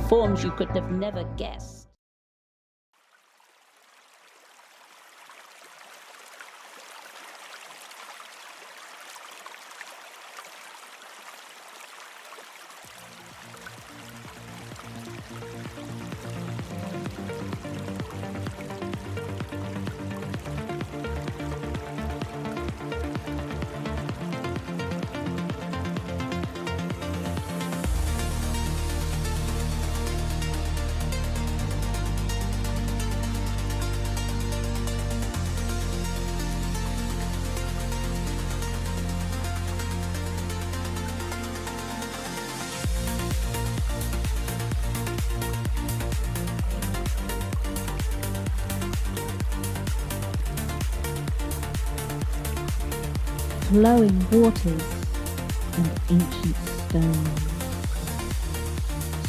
forms you could have never guessed. Flowing waters and ancient stones,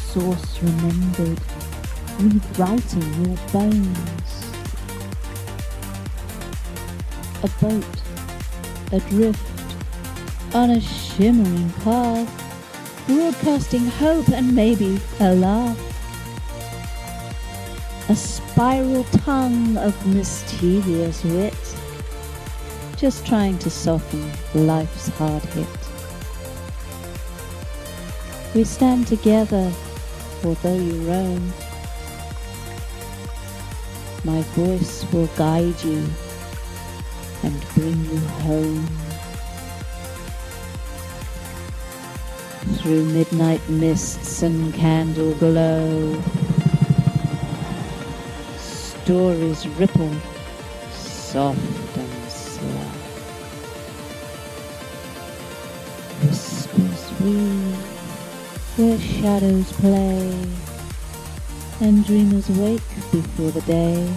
source remembered, rewriting your bones. A boat adrift on a shimmering path, broadcasting hope and maybe a laugh. A spiral tongue of mischievous wit, just trying to soften life's hard hit. We stand together, although you roam. My voice will guide you and bring you home. Through midnight mists and candle glow, stories ripple, soft and slow. Whispers weave where shadows play, and dreamers wake before the day.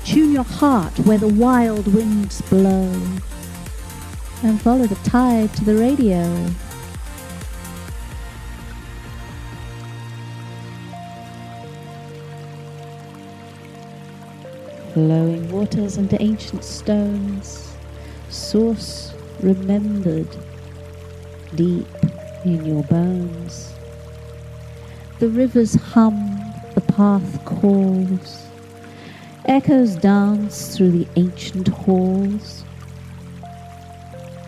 Tune your heart where the wild winds blow, and follow the tide to the radio. Flowing waters and ancient stones, source remembered deep in your bones. The rivers hum, the path calls, echoes dance through the ancient halls.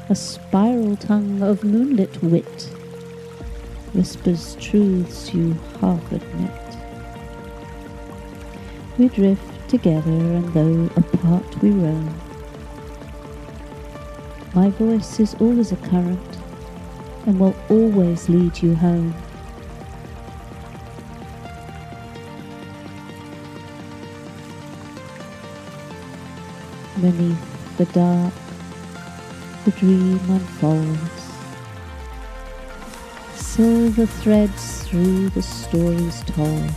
A spiral tongue of moonlit wit whispers truths you half admit. We drift together, and though apart we roam, my voice is always a current and will always lead you home. Beneath the dark, the dream unfolds, silver threads through the stories told.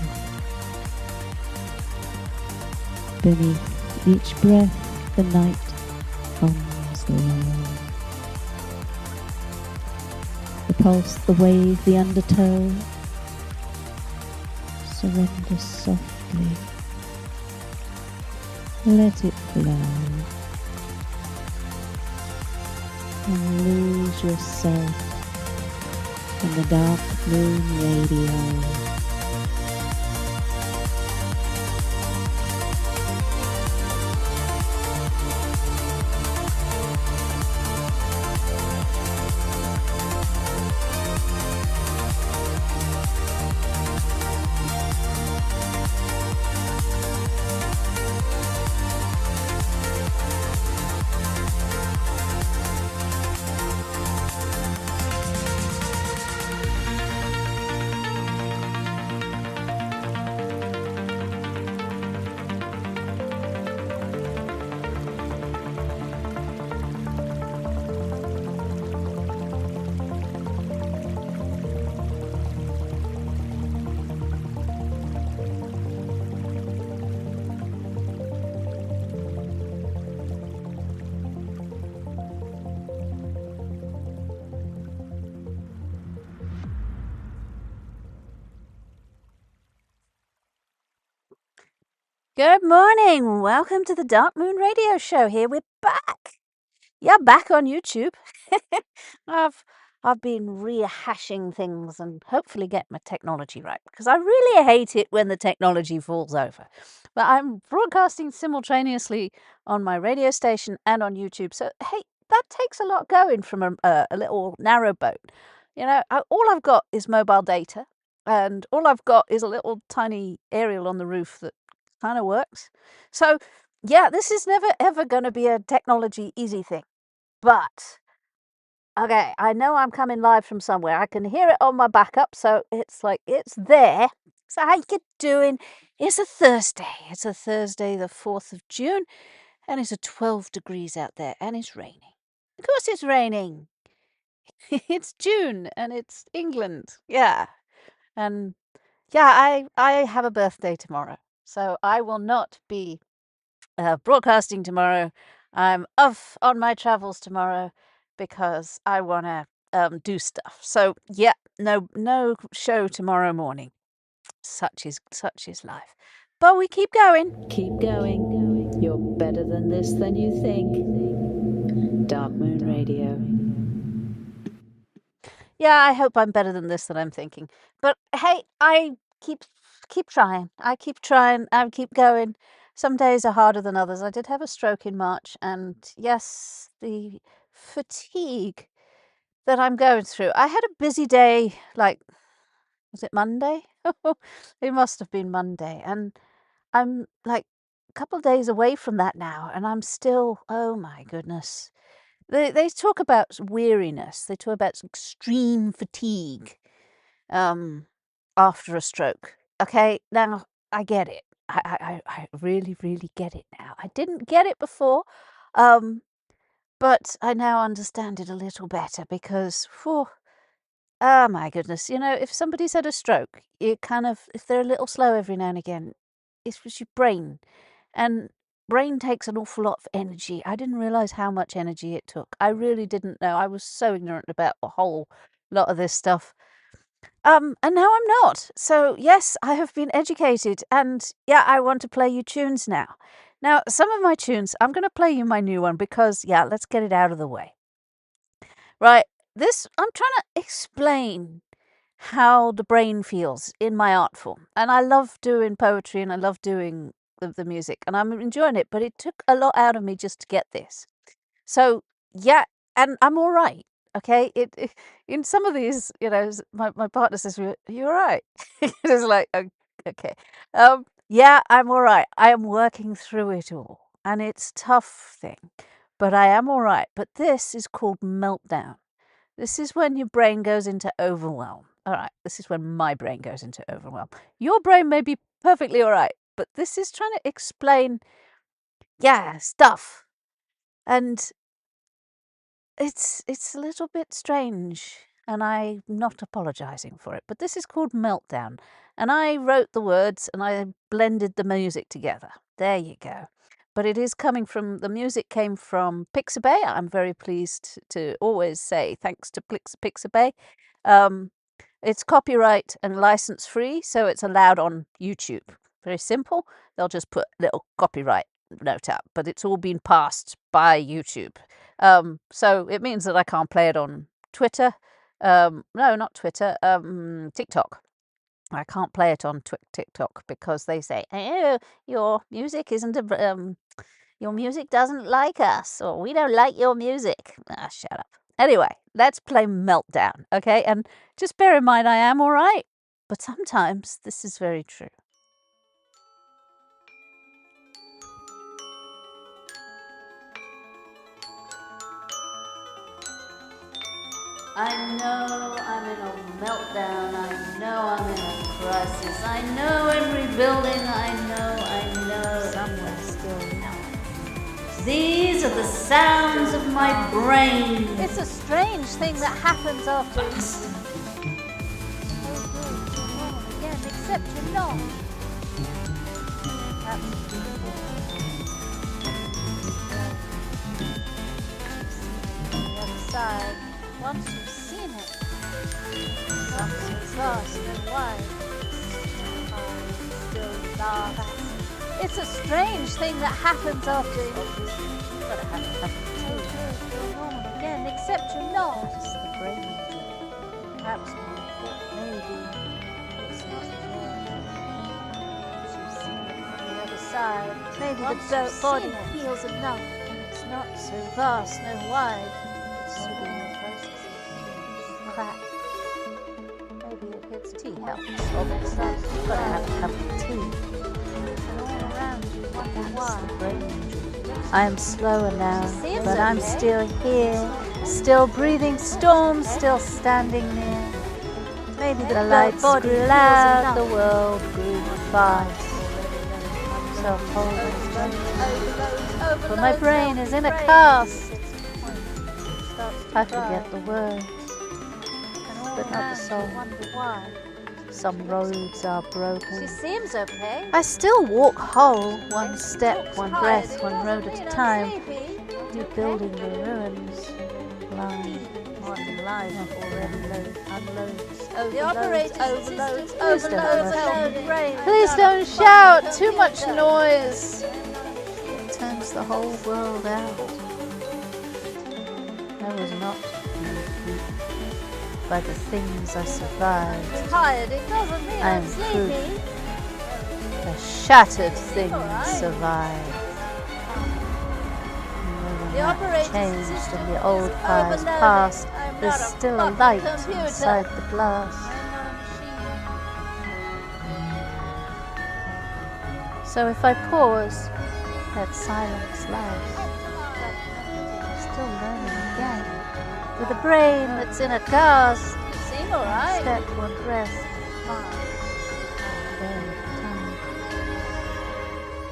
Beneath each breath, the night hums low. The pulse, the wave, the undertow. Surrender softly. Let it flow. And lose yourself in the dark moon radio. Good morning. Welcome to the Dark Moon Radio Show. Here we're back. Yeah, back on YouTube. I've been rehashing things and hopefully get my technology right, because I really hate it when the technology falls over. But I'm broadcasting simultaneously on my radio station and on YouTube. So, hey, that takes a lot going from a little narrowboat. All I've got is mobile data, and all I've got is a little tiny aerial on the roof that kind of works. So, yeah, this is never ever going to be a technology easy thing. But okay, I know I'm coming live from somewhere. I can hear it on my backup, so it's like it's there. So how you doing? It's a Thursday. It's a Thursday, the 4th of June, and it's 12 degrees out there, and it's raining. Of course it's raining. It's June, and it's England. Yeah. And yeah, I have a birthday tomorrow, so I will not be broadcasting tomorrow. I'm off on my travels tomorrow because I want to do stuff. So yeah, no show tomorrow morning. Such is life. But we keep going. Keep going. You're better than this than you think. Dark Moon Radio. Yeah, I hope I'm better than this than I'm thinking. But hey, I keep trying. I keep trying. I keep going. Some days are harder than others. I did have a stroke in March, and yes, the fatigue that I'm going through. I had a busy day, like, was it Monday? It must have been Monday. And I'm like a couple of days away from that now, and I'm still, oh my goodness. They talk about weariness. They talk about extreme fatigue after a stroke. Okay, now I get it. I really, really get it now. I didn't get it before, but I now understand it a little better because, oh my goodness, if somebody's had a stroke, if they're a little slow every now and again, it's just your brain. And brain takes an awful lot of energy. I didn't realize how much energy it took. I really didn't know. I was so ignorant about a whole lot of this stuff. And now I'm not. So yes, I have been educated, and yeah, I want to play you tunes now. Now, some of my tunes, I'm going to play you my new one because, yeah, let's get it out of the way. Right, I'm trying to explain how the brain feels in my art form. And I love doing poetry and I love doing the music, and I'm enjoying it, but it took a lot out of me just to get this. So, yeah, and I'm all right. Okay, in some of these, my partner says, "You're all right." It's like, okay, yeah, I'm all right. I am working through it all, and it's a tough thing, but I am all right. But this is called meltdown. This is when your brain goes into overwhelm. All right, this is when my brain goes into overwhelm. Your brain may be perfectly all right, but this is trying to explain, yeah, stuff. And it's a little bit strange, and I'm not apologizing for it. But this is called Meltdown, and I wrote the words and I blended the music together. There you go. But it is coming from, the music came from Pixabay. I'm very pleased to always say thanks to Pixabay. It's copyright and license free, so it's allowed on YouTube. Very simple. They'll just put a little copyright note up, but it's all been passed by YouTube. So it means that I can't play it on Twitter. No, not Twitter. TikTok. I can't play it on TikTok because they say, "Oh, your music isn't your music doesn't like us, or we don't like your music." Ah, shut up. Anyway, let's play Meltdown, okay? And just bear in mind, I am all right, but sometimes this is very true. I know I'm in a meltdown, I know I'm in a crisis, I know I'm rebuilding, I know, somewhere still no. These are the sounds of my brain. It's a strange thing that happens after it's again, except you're not. The other side. Once you've seen it, once it's lost and why I still laugh at it. It's a strange thing that happens after you've got to have it. You're normal again, except you're not. It's the brain. perhaps maybe it's not there. You've seen it from the other side. Maybe the body feels enough, and it's not so vast, no wide. It's sort of in the process of crack. Maybe it hits tea helps. Obviously, you've got to have a cup of tea. And all around you wonder why. I am slower now, but I'm still here, still breathing storms, still standing near. Maybe the lights grew loud, the world grew fast. So hold it, for my brain is in a cast. I forget the words, but not the song. Some roads are broken. She seems okay. I still walk whole, one step, one breath, one road at a time, rebuilding the ruins. Line on line already unloads, The operator's overloads, assistant overloads. Please don't shout, too much noise. It turns the whole world out. I was not by the things I survived. Tired, it doesn't mean I I'm am sleepy. The shattered things survive. The operator's Changed assistant and the old is fires overloaded. past. I'm There's not a still a fucking light computer. inside the blast. I'm not a machine. So if I pause, that silence lasts. Still learning again. With a brain that's in a cast. You seem alright. Step one breath. Very time.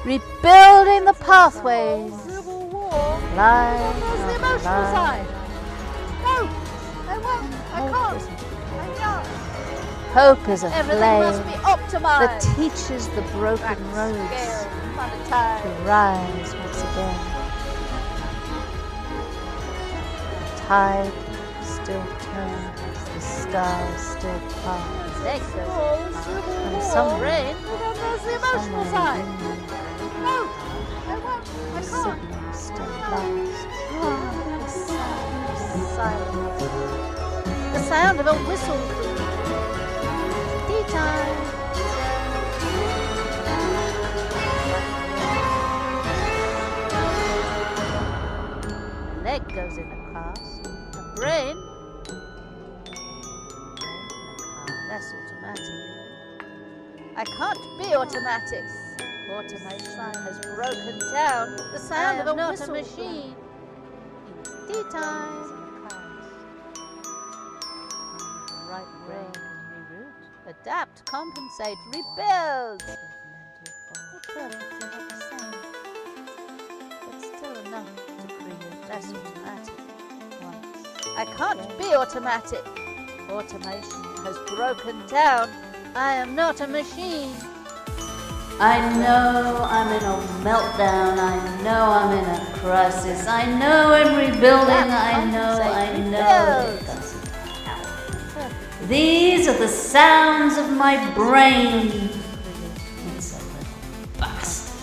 Rebuilding the pathways. Civil War. Line Where's the on emotional line. side? No, I won't. I can't. Hope is a Everything must be flame optimized. that teaches the broken roads Scale, to monetized. rise once again. The tide still turns, the stars still pass, Thanks, and Civil somewhere, rain. Well, then there's the emotional somewhere side. inland, No, I won't. I the can't. signal still lasts. Silence. The sound of a whistle. Tea time. A leg goes in a cast, a brain. That's automatic. I can't be automatic. Automation has broken down. The sound of a whistle. machine. Tea time. Right brain, reroute, adapt, compensate, rebuild. We're perfectly not the same, but still enough to create less automatic once. I can't be automatic. Automation has broken down. I am not a machine. I know I'm in a meltdown. I know I'm in a crisis. I know I'm rebuilding. I know it doesn't help. These are the sounds of my brain. It's a little bastard.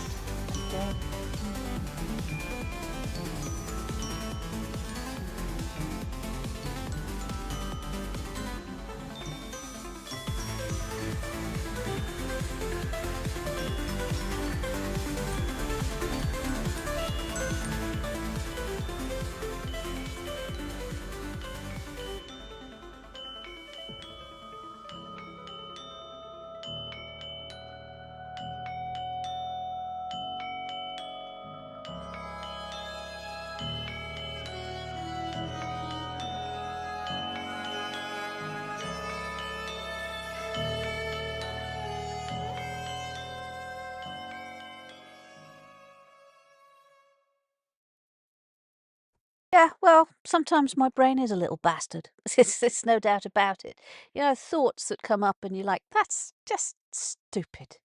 Yeah, well, sometimes my brain is a little bastard. There's no doubt about it. You know, thoughts that come up and you're like, that's just stupid.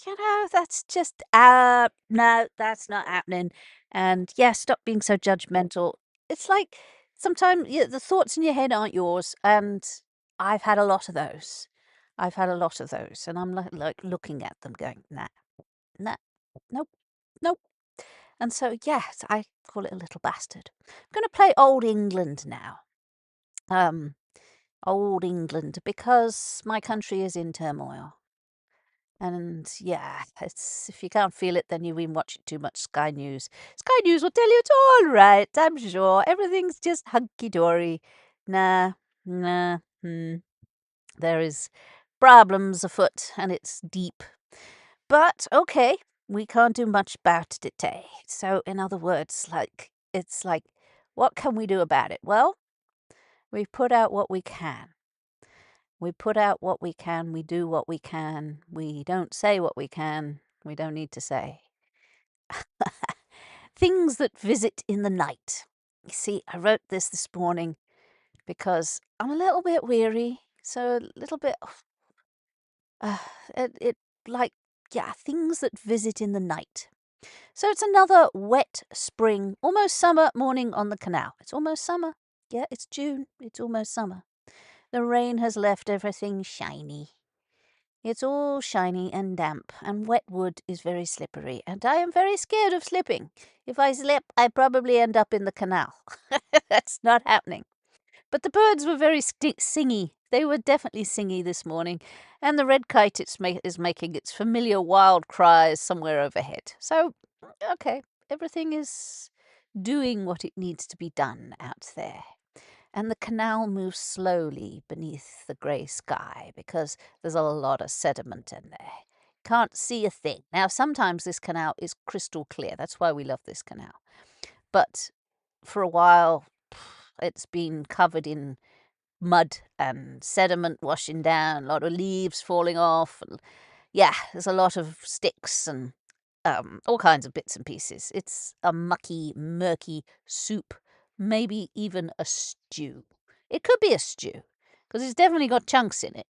You know, that's just, no, that's not happening. And yeah, stop being so judgmental. It's like sometimes the thoughts in your head aren't yours. And I've had a lot of those. I've had a lot of those. And I'm like looking at them going, nah, nope, nope. And so, yes, I call it a little bastard. I'm going to play Old England now. old England, because my country is in turmoil. And yeah, it's if you can't feel it, then you've been watching too much Sky News. Sky News will tell you it's all right, I'm sure. Everything's just hunky-dory. Nah, nah, there is problems afoot, and it's deep. But okay, we can't do much about it today. So in other words, it's like, what can we do about it? Well, we put out what we can. We put out what we can, we do what we can, we don't say what we can, we don't need to say. Things that visit in the night. You see, I wrote this morning because I'm a little bit weary, so a little bit, things that visit in the night. So it's another wet spring, almost summer morning on the canal. It's almost summer. Yeah, it's June. It's almost summer. The rain has left everything shiny. It's all shiny and damp, and wet wood is very slippery, and I am very scared of slipping. If I slip, I probably end up in the canal. That's not happening. But the birds were very singy. They were definitely singy this morning, and the red kite is making its familiar wild cries somewhere overhead. So, okay, everything is doing what it needs to be done out there. And the canal moves slowly beneath the grey sky because there's a lot of sediment in there. Can't see a thing. Now, sometimes this canal is crystal clear. That's why we love this canal. But for a while, it's been covered in mud and sediment washing down, a lot of leaves falling off. And yeah, there's a lot of sticks and all kinds of bits and pieces. It's a mucky, murky soup. Maybe even a stew. It could be a stew, because it's definitely got chunks in it.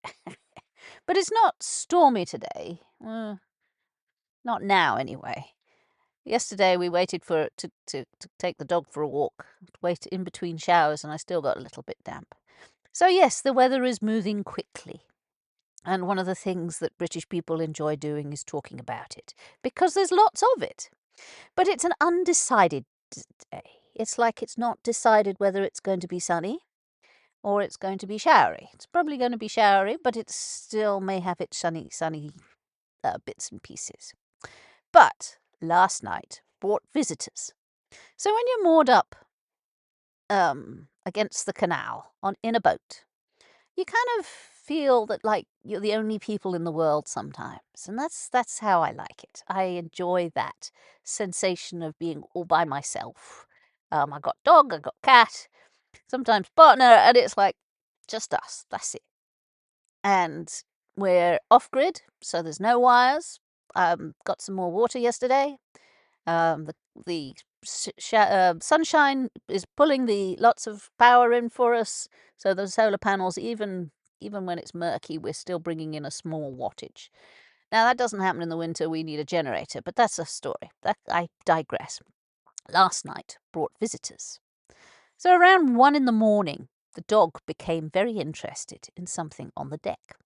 But it's not stormy today. Not now, anyway. Yesterday we waited for it to take the dog for a walk, wait in between showers, and I still got a little bit damp. So yes, the weather is moving quickly. And one of the things that British people enjoy doing is talking about it, because there's lots of it. But it's an undecided day. It's like it's not decided whether it's going to be sunny or it's going to be showery. It's probably going to be showery, but it still may have its sunny bits and pieces. But last night brought visitors. So when you're moored up against the canal in a boat, you kind of feel that like you're the only people in the world sometimes. And that's how I like it. I enjoy that sensation of being all by myself. I got dog, I got cat, sometimes partner, and it's like just us. That's it. And we're off grid, so there's no wires. Got some more water yesterday. The sunshine is pulling lots of power in for us. So the solar panels, even when it's murky, we're still bringing in a small wattage. Now that doesn't happen in the winter. We need a generator, but that's a story. I digress. Last night brought visitors. So around 1 a.m, the dog became very interested in something on the deck.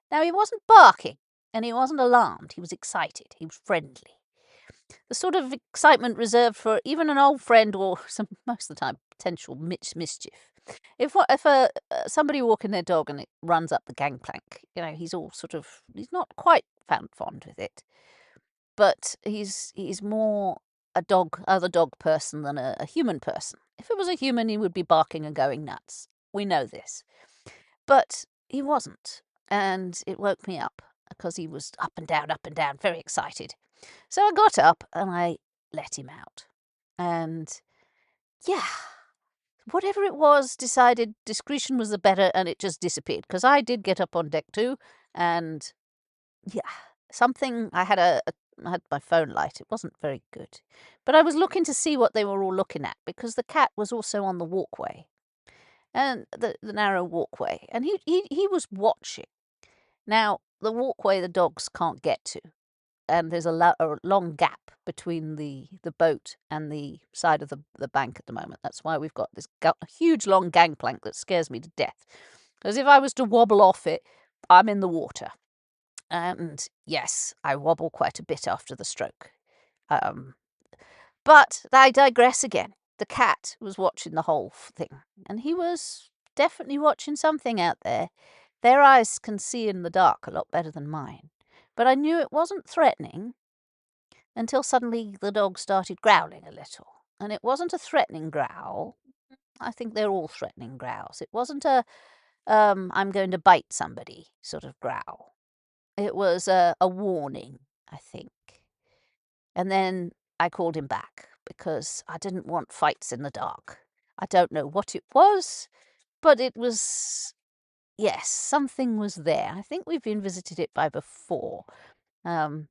Now he wasn't barking and he wasn't alarmed. He was excited. He was friendly. The sort of excitement reserved for even an old friend or most of the time potential mischief. If somebody walking their dog and it runs up the gangplank, he's not quite fond with it, but he's more other dog person than a human person. If it was a human, he would be barking and going nuts. We know this, but he wasn't, and it woke me up because he was up and down, very excited. So I got up and I let him out. And yeah, whatever it was, decided discretion was the better, and it just disappeared. Because I did get up on deck too, and yeah, I had my phone light. It wasn't very good. But I was looking to see what they were all looking at, because the cat was also on the walkway, and the narrow walkway, and he was watching. Now, the walkway the dogs can't get to, and there's a long gap between the boat and the side of the bank at the moment. That's why we've got this huge long gangplank that scares me to death. Because if I was to wobble off it, I'm in the water. And yes, I wobble quite a bit after the stroke. But I digress again. The cat was watching the whole thing, and he was definitely watching something out there. Their eyes can see in the dark a lot better than mine. But I knew it wasn't threatening until suddenly the dog started growling a little. And it wasn't a threatening growl. I think they're all threatening growls. It wasn't a I'm going to bite somebody sort of growl. It was a warning, I think. And then I called him back because I didn't want fights in the dark. I don't know what it was, but it was, yes, something was there. I think we've been visited it by before.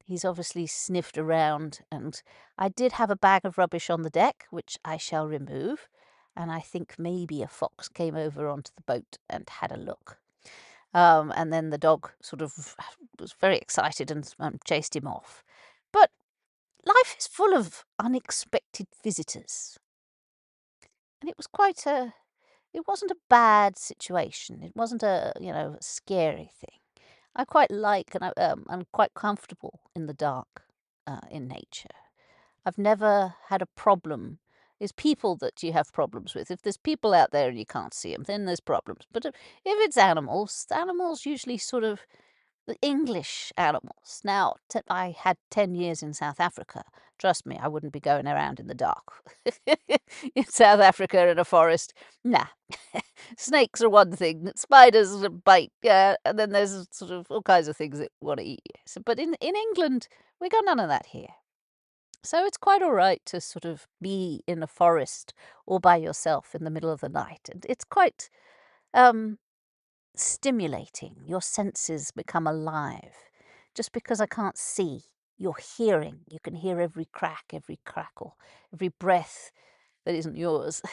He's obviously sniffed around, and I did have a bag of rubbish on the deck, which I shall remove. And I think maybe a fox came over onto the boat and had a look. And then the dog sort of was very excited and chased him off. But life is full of unexpected visitors. And it was it wasn't a bad situation. It wasn't a, scary thing. I quite like, and I'm quite comfortable in the dark, in nature. I've never had a problem. It's people that you have problems with. If there's people out there and you can't see them, then there's problems. But if it's animals, the animals usually sort of the English animals. Now, I had 10 years in South Africa. Trust me, I wouldn't be going around in the dark. In South Africa in a forest, nah. Snakes are one thing, spiders bite, yeah, and then there's sort of all kinds of things that want to eat you. So, but in England, we got none of that here. So it's quite all right to sort of be in a forest or by yourself in the middle of the night. And it's quite stimulating. Your senses become alive. Just because I can't see, you're hearing. You can hear every crack, every crackle, every breath that isn't yours.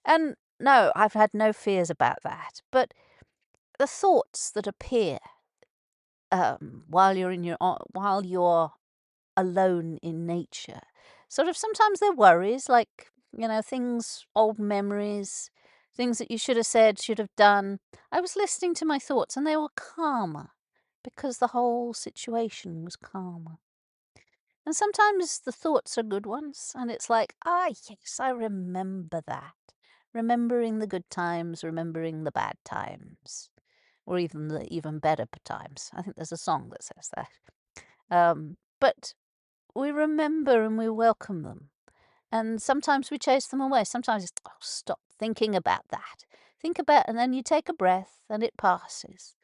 And no, I've had no fears about that. But the thoughts that appear while you're alone in nature, sort of sometimes they're worries, like things, old memories, things that you should have said, should have done. I was listening to my thoughts, and they were calmer because the whole situation was calmer. And sometimes the thoughts are good ones, and it's like, yes, I remember that. Remembering the good times, remembering the bad times, or even the even better times. I think there's a song that says that. But we remember and we welcome them. And sometimes we chase them away. Sometimes it's, stop thinking about that. And then you take a breath and it passes.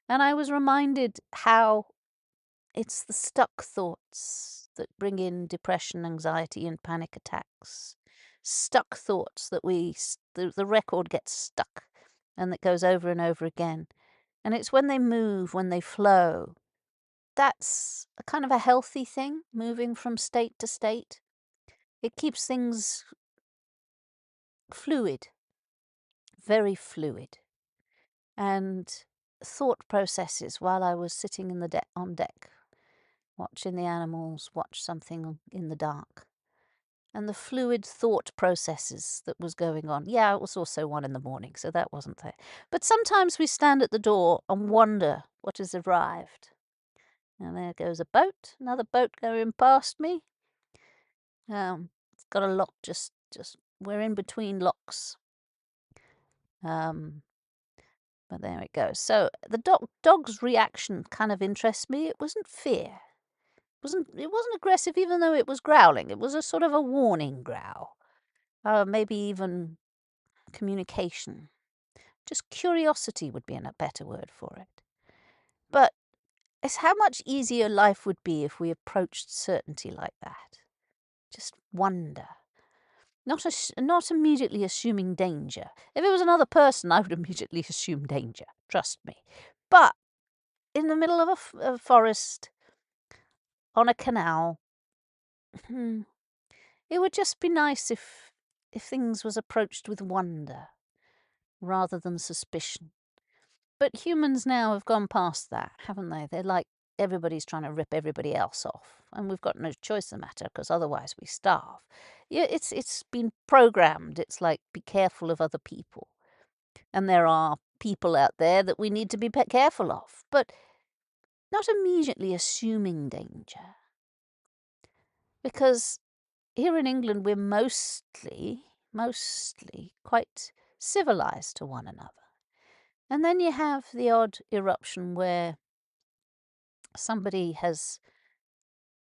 And I was reminded how it's the stuck thoughts that bring in depression, anxiety, and panic attacks. Stuck thoughts that the record gets stuck and that goes over and over again. And it's when they move, when they flow. That's a kind of a healthy thing, moving from state to state. It keeps things fluid, very fluid. And thought processes while I was sitting on deck, watching the animals, watch something in the dark. And the fluid thought processes that was going on. Yeah, it was also 1 a.m, so that wasn't there. But sometimes we stand at the door and wonder what has arrived. And there goes a boat, another boat going past me. It's got a lock, just we're in between locks. But there it goes. So the dog's reaction kind of interests me. It wasn't fear. It wasn't aggressive, even though it was growling. It was a sort of a warning growl. Maybe even communication. Just curiosity would be a better word for it. But it's how much easier life would be if we approached certainty like that. Just wonder. Not immediately assuming danger. If it was another person, I would immediately assume danger. Trust me. But in the middle of a forest, on a canal, it would just be nice if things was approached with wonder rather than suspicion. But humans now have gone past that, haven't they? They're like everybody's trying to rip everybody else off, and we've got no choice in the matter because otherwise we starve. Yeah, it's been programmed. It's like, be careful of other people. And there are people out there that we need to be careful of, but not immediately assuming danger. Because here in England, we're mostly quite civilized to one another. And then you have the odd eruption where somebody has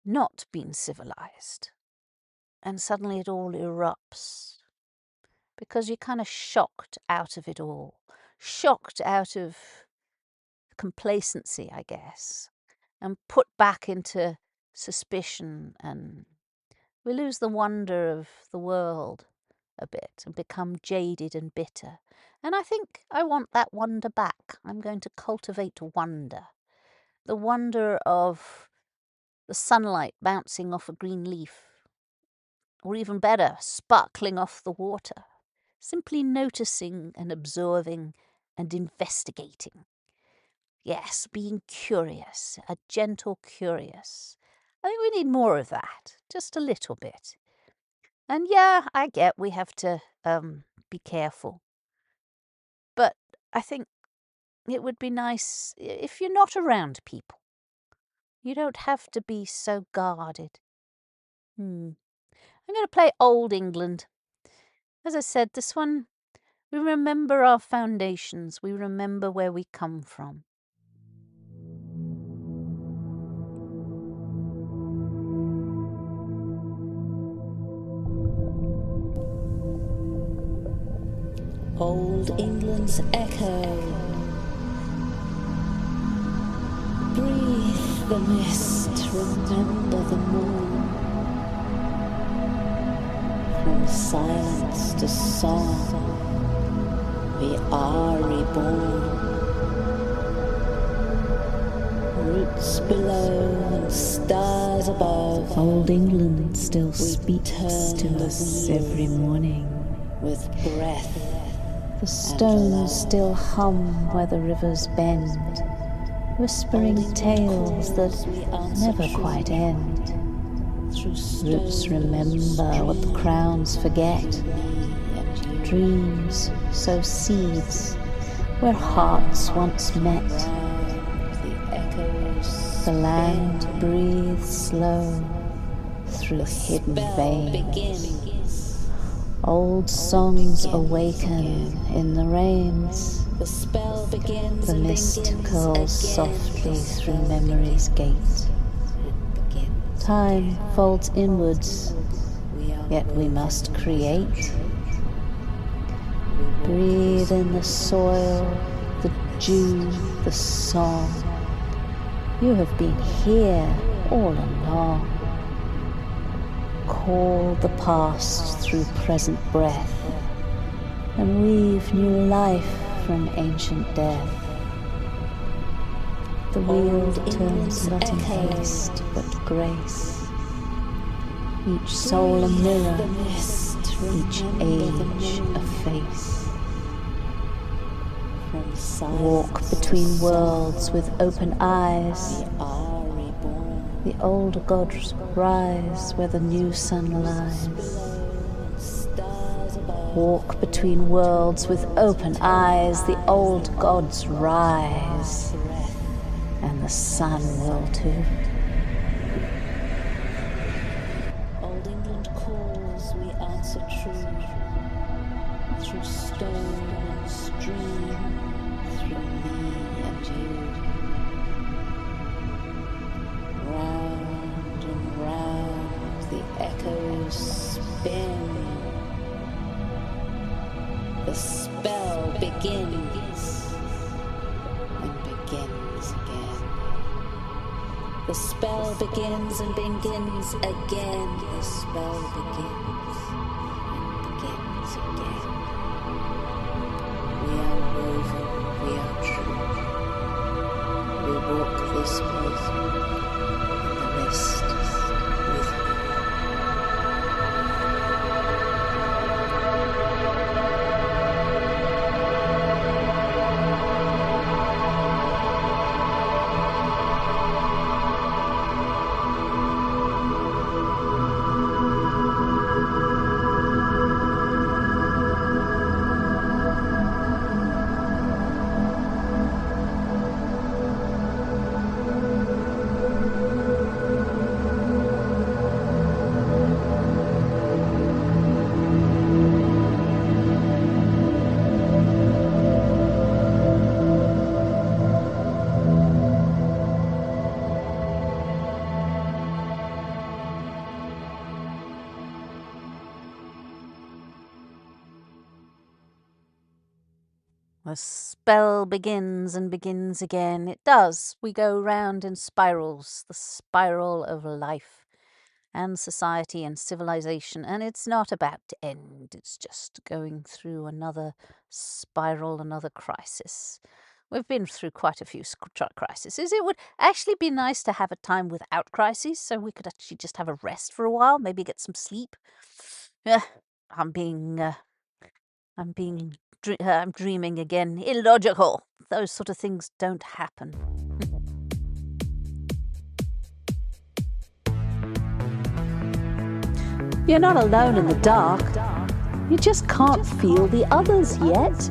not been civilized, and suddenly it all erupts because you're kind of shocked out of it all, shocked out of complacency, I guess, and put back into suspicion, and we lose the wonder of the world a bit and become jaded and bitter. And I think I want that wonder back. I'm going to cultivate wonder. The wonder of the sunlight bouncing off a green leaf, or even better, sparkling off the water. Simply noticing and observing and investigating. Yes, being curious, a gentle curious. I think we need more of that, just a little bit. And yeah, I get we have to be careful. But I think it would be nice if you're not around people. You don't have to be so guarded. I'm going to play Old England. As I said, this one, we remember our foundations. We remember where we come from. Old England's echo. Breathe the mist, remember the moon. From silence to song, we are reborn. Roots below and stars above. Old England still speaks to us every morning with breath. The stones still hum where the rivers bend, whispering tales that never quite end. Roots remember what the crowns forget. Dreams sow seeds where hearts once met. The land breathes slow through hidden veins. Old songs awaken in the rains. The mist curls softly through memory's gate. Time folds inwards, yet we must create. Breathe in the soil, the dew, the song. You have been here all along. Call the past through present breath, and weave new life from ancient death. The wheel turns not in haste but grace, each soul a mirror, each age a face. Walk between worlds with open eyes. The old gods rise where the new sun lies. Walk between worlds with open eyes. The old gods rise, and the sun will too. Old England calls, we answer true. Through stone and stream, through me and you. Round and round the echoes spin. The spell begins and begins again. The spell begins and begins again. The spell begins and begins again. We are woven, we are true. We walk this path in the mist with you. The spell begins and begins again. It does. We go round in spirals, the spiral of life and society and civilization, and it's not about to end. It's just going through another spiral, another crisis. We've been through quite a few crises. It would actually be nice to have a time without crises, so we could actually just have a rest for a while, maybe get some sleep. I'm dreaming again. Illogical. Those sort of things don't happen. You're not alone in the dark. You just can't feel the others yet.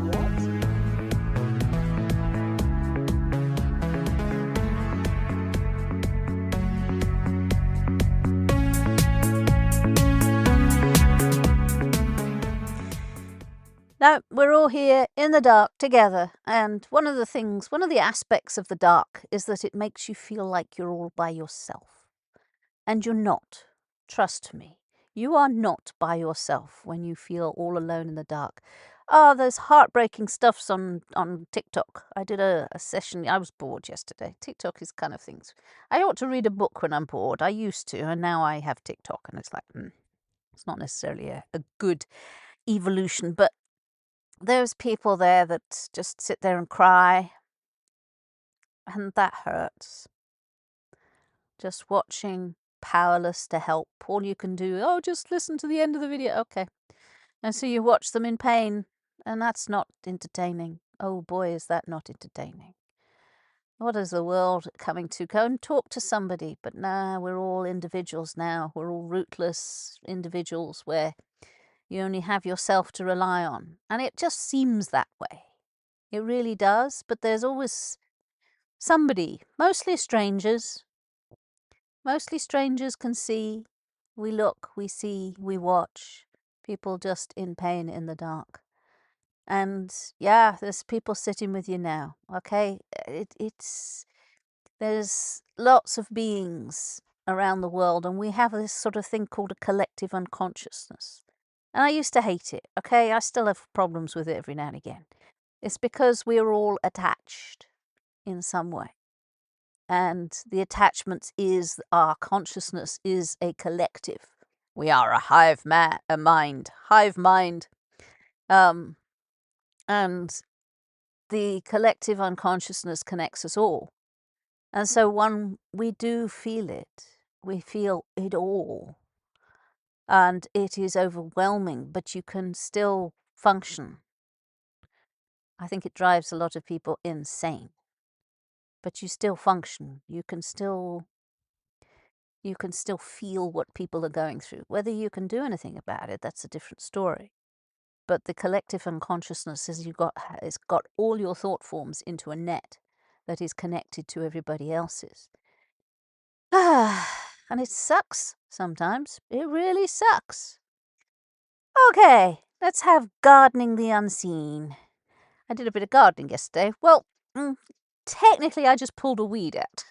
Now, we're all here in the dark together, and one of the aspects of the dark is that it makes you feel like you're all by yourself. And you're not. Trust me. You are not by yourself when you feel all alone in the dark. There's heartbreaking stuffs on TikTok. I did a session. I was bored yesterday. TikTok is kind of things. I ought to read a book when I'm bored. I used to, and now I have TikTok, and it's like, it's not necessarily a good evolution, but there's people there that just sit there and cry, and that hurts. Just watching, powerless to help. All you can do, just listen to the end of the video. Okay. And so you watch them in pain, and that's not entertaining. Oh boy, is that not entertaining. What is the world coming to? Go and talk to somebody. But nah, we're all individuals now. We're all rootless individuals where you only have yourself to rely on. And it just seems that way. It really does. But there's always somebody, mostly strangers. Mostly strangers can see. We look, we see, we watch. People just in pain in the dark. And yeah, there's people sitting with you now, okay? There's lots of beings around the world, and we have this sort of thing called a collective unconsciousness. And I used to hate it, okay? I still have problems with it every now and again. It's because we're all attached in some way. And the attachment is our consciousness is a collective. We are a hive mind. And the collective unconsciousness connects us all. And so we do feel it. We feel it all. And it is overwhelming, but you can still function. I think it drives a lot of people insane. But you still function. You can still feel what people are going through. Whether you can do anything about it, that's a different story. But the collective unconsciousness is it's got all your thought forms into a net that is connected to everybody else's. And it sucks sometimes. It really sucks. Okay, let's have gardening the unseen. I did a bit of gardening yesterday. Well, technically I just pulled a weed out.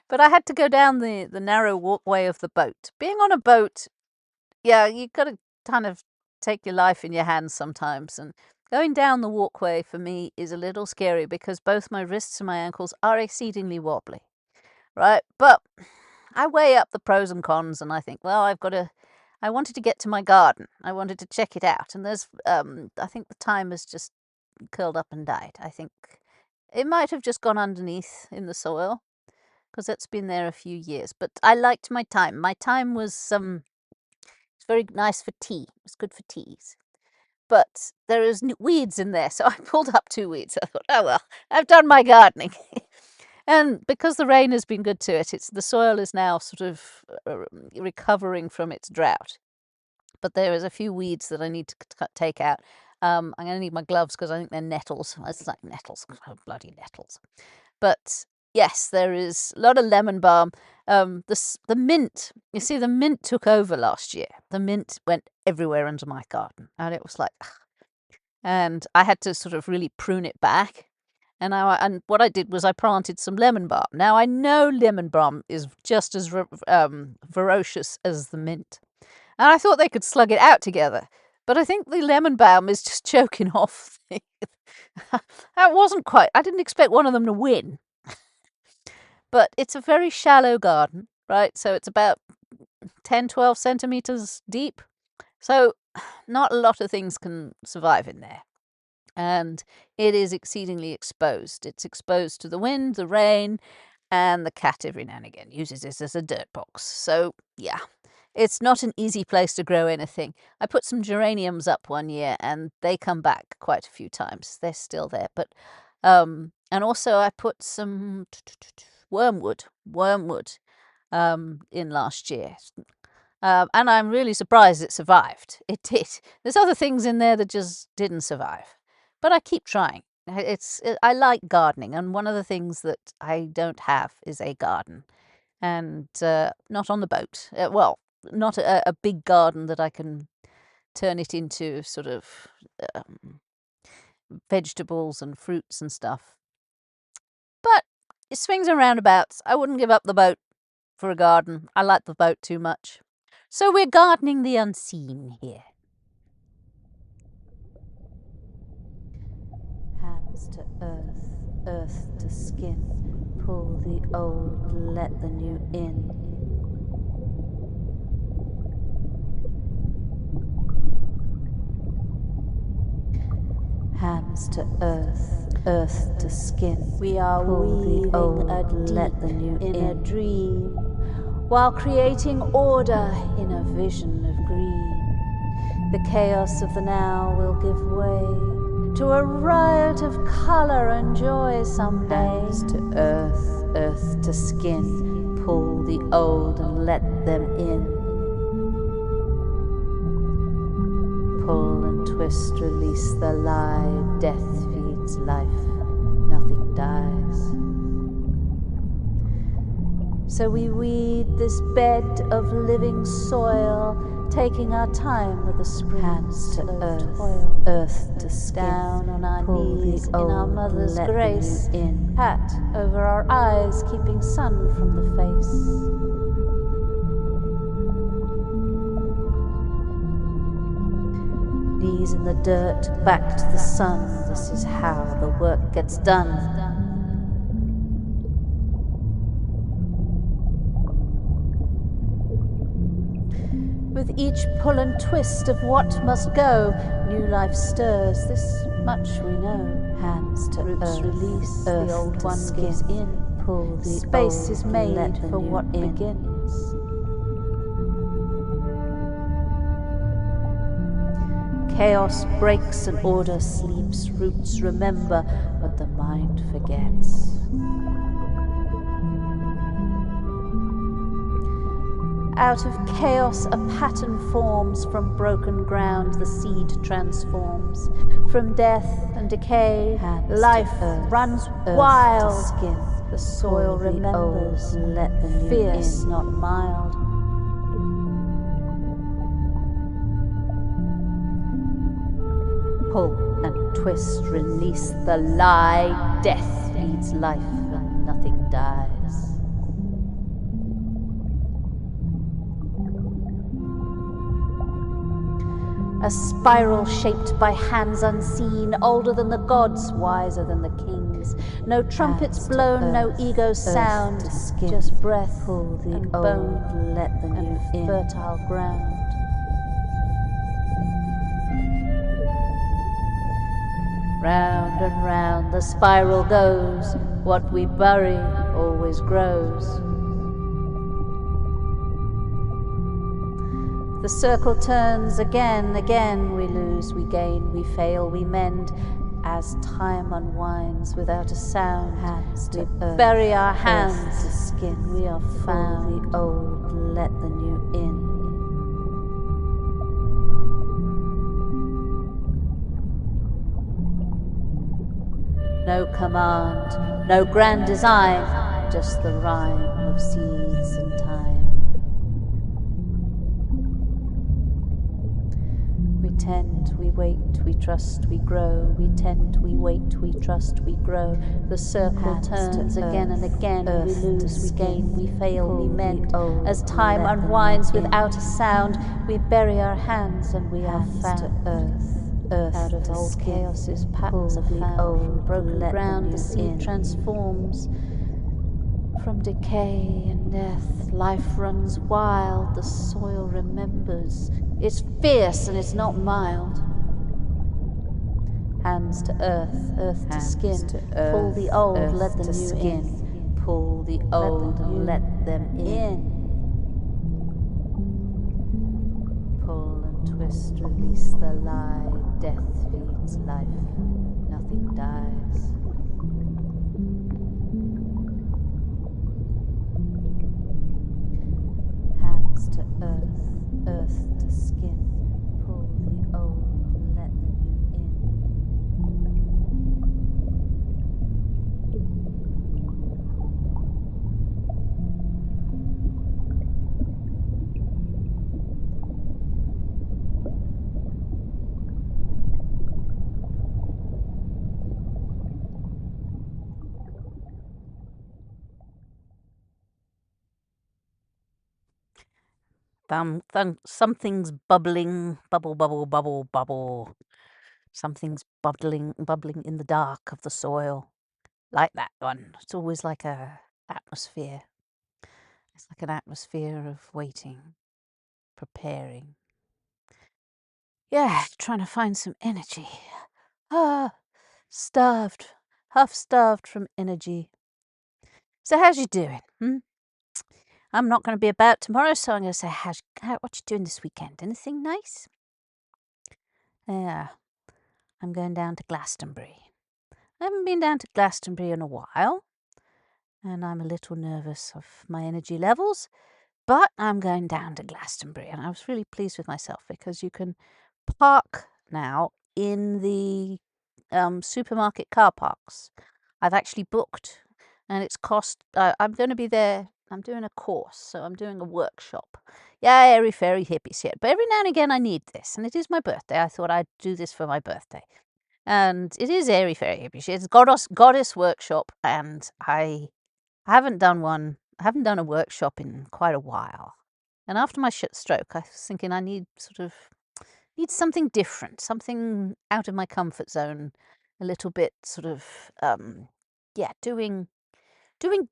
But I had to go down the narrow walkway of the boat. Being on a boat, yeah, you've got to kind of take your life in your hands sometimes. And going down the walkway for me is a little scary because both my wrists and my ankles are exceedingly wobbly, right? But I weigh up the pros and cons, and I think, well, I wanted to get to my garden. I wanted to check it out. And there's, I think the thyme has just curled up and died. I think it might have just gone underneath in the soil, because it's been there a few years. But I liked my thyme. My thyme was it's very nice for tea. It's good for teas. But there is weeds in there, so I pulled up 2 weeds. I thought, oh well, I've done my gardening. And because the rain has been good to it, the soil is now sort of recovering from its drought. But there is a few weeds that I need to take out. I'm going to need my gloves because I think they're nettles. It's like nettles, bloody nettles. But yes, there is a lot of lemon balm. The mint, you see, the mint took over last year. The mint went everywhere into my garden, and it was like, and I had to sort of really prune it back. And what I did was I planted some lemon balm. Now I know lemon balm is just as ferocious as the mint, and I thought they could slug it out together. But I think the lemon balm is just choking off. That wasn't quite. I didn't expect one of them to win. But it's a very shallow garden, right? So it's about 10, 12 centimeters deep. So not a lot of things can survive in there. And it is exceedingly exposed. It's exposed to the wind, the rain, and the cat every now and again uses this as a dirt box. So yeah, it's not an easy place to grow anything. I put some geraniums up one year and they come back quite a few times. They're still there. But and also I put some wormwood in last year. And I'm really surprised it survived. It did. There's other things in there that just didn't survive. But I keep trying. I like gardening, and one of the things that I don't have is a garden. And not on the boat. Well, not a big garden that I can turn it into sort of vegetables and fruits and stuff. But it swings and roundabouts. I wouldn't give up the boat for a garden. I like the boat too much. So we're gardening the unseen here. Hands to earth, earth to skin. Pull the old, let the new in. Hands to earth, earth to skin. We are weaving a deep in a dream, while creating order in a vision of green. The chaos of the now will give way to a riot of color and joy someday. Hands to earth, earth to skin. Pull the old and let them in. Pull and twist, release the lie. Death feeds life, nothing dies. So we weed this bed of living soil, taking our time with the spring. Hands to earth, earth to skin. Down on our knees in our mother's grace. Hat over our eyes, keeping sun from the face. Knees in the dirt, back to the sun. This is how the work gets done. With each pull and twist of what must go, new life stirs, this much we know. Hands to roots release, the old one gives in. Pull the space is made for what begins. Chaos breaks and order sleeps. Roots remember, but the mind forgets. Out of chaos a pattern forms. From broken ground the seed transforms. From death and decay, life runs wild. The soil remembers, fierce, not mild. Pull and twist, release the lie. Death leads life and nothing dies. A spiral shaped by hands unseen, older than the gods, wiser than the kings. No trumpets blown, no ego sound, just breath and bone, let the new fertile ground. Round and round the spiral goes, what we bury always grows. The circle turns again, again we lose, we gain, we fail, we mend. As time unwinds without a sound, hands to earth, bury our hands to skin, we are found. The old, let the new in. No command, no grand design, just the rhyme of seeds and time. tend, we wait, we trust, we grow. We tend, we wait, we trust, we grow. The circle turns again and again. We lose, we gain, we fail, we mend. As time unwinds without a sound, we bury our hands and we are found. Earth out of old chaos's patterns are found. From broken ground, the seed transforms. From decay and death, life runs wild. The soil remembers. It's fierce and it's not mild. Hands to earth, earth to skin. Pull the old, let the new in. Pull the old and let them in. Pull and twist, release the lie. Death feeds life. Nothing dies. Hands to earth, earth to skin. Pull the old, let the new in. Something's bubbling, bubble, bubble, bubble, bubble. Something's bubbling in the dark of the soil. Like that one. It's always like a atmosphere. It's like an atmosphere of waiting, preparing. Yeah, trying to find some energy. Starved. Half starved from energy. So how's you doing? I'm not going to be about tomorrow, so I'm going to say, what you doing this weekend? Anything nice? Yeah, I'm going down to Glastonbury. I haven't been down to Glastonbury in a while, and I'm a little nervous of my energy levels, but I'm going down to Glastonbury, and I was really pleased with myself because you can park now in the supermarket car parks. I've actually booked, and it's cost. I'm going to be there. I'm doing a course, so I'm doing a workshop. Yeah, airy fairy hippie shit. But every now and again I need this, and it is my birthday. I thought I'd do this for my birthday. And it is airy fairy hippie shit. It's goddess workshop, and I haven't done one. I haven't done a workshop in quite a while. And after my stroke, I was thinking I need something different, something out of my comfort zone, a little bit sort of doing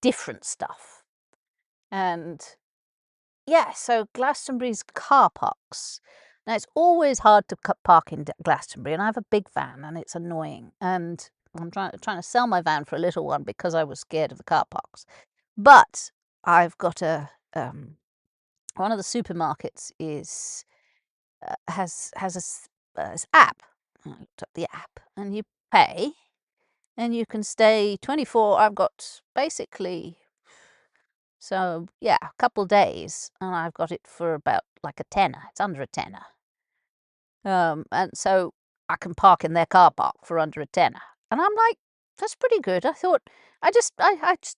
different stuff. And yeah, so Glastonbury's car parks. Now, it's always hard to park in Glastonbury, and I have a big van, and it's annoying. And I'm trying to sell my van for a little one because I was scared of the car parks. But I've got one of the supermarkets has this app. I looked up the app, and you pay, and you can stay 24. I've got basically. So, yeah, a couple days, and I've got it for about like a tenner. It's under a tenner. And so I can park in their car park for under a tenner. And I'm like, that's pretty good. I thought, I just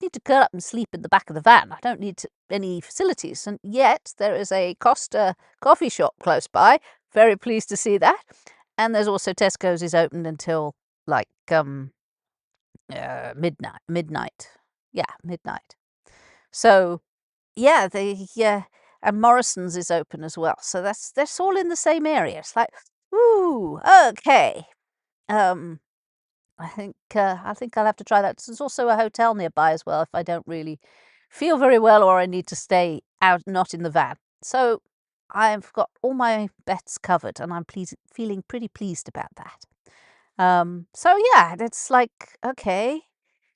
need to curl up and sleep in the back of the van. I don't need any facilities. And yet there is a Costa coffee shop close by. Very pleased to see that. And there's also Tesco's is open until like midnight. Yeah, midnight. So, yeah, and Morrison's is open as well. So that's all in the same area. It's like, ooh, okay. I think I'll have to try that. There's also a hotel nearby as well if I don't really feel very well or I need to stay out, not in the van. So I've got all my bets covered, and I'm feeling pretty pleased about that. So yeah, it's like, okay,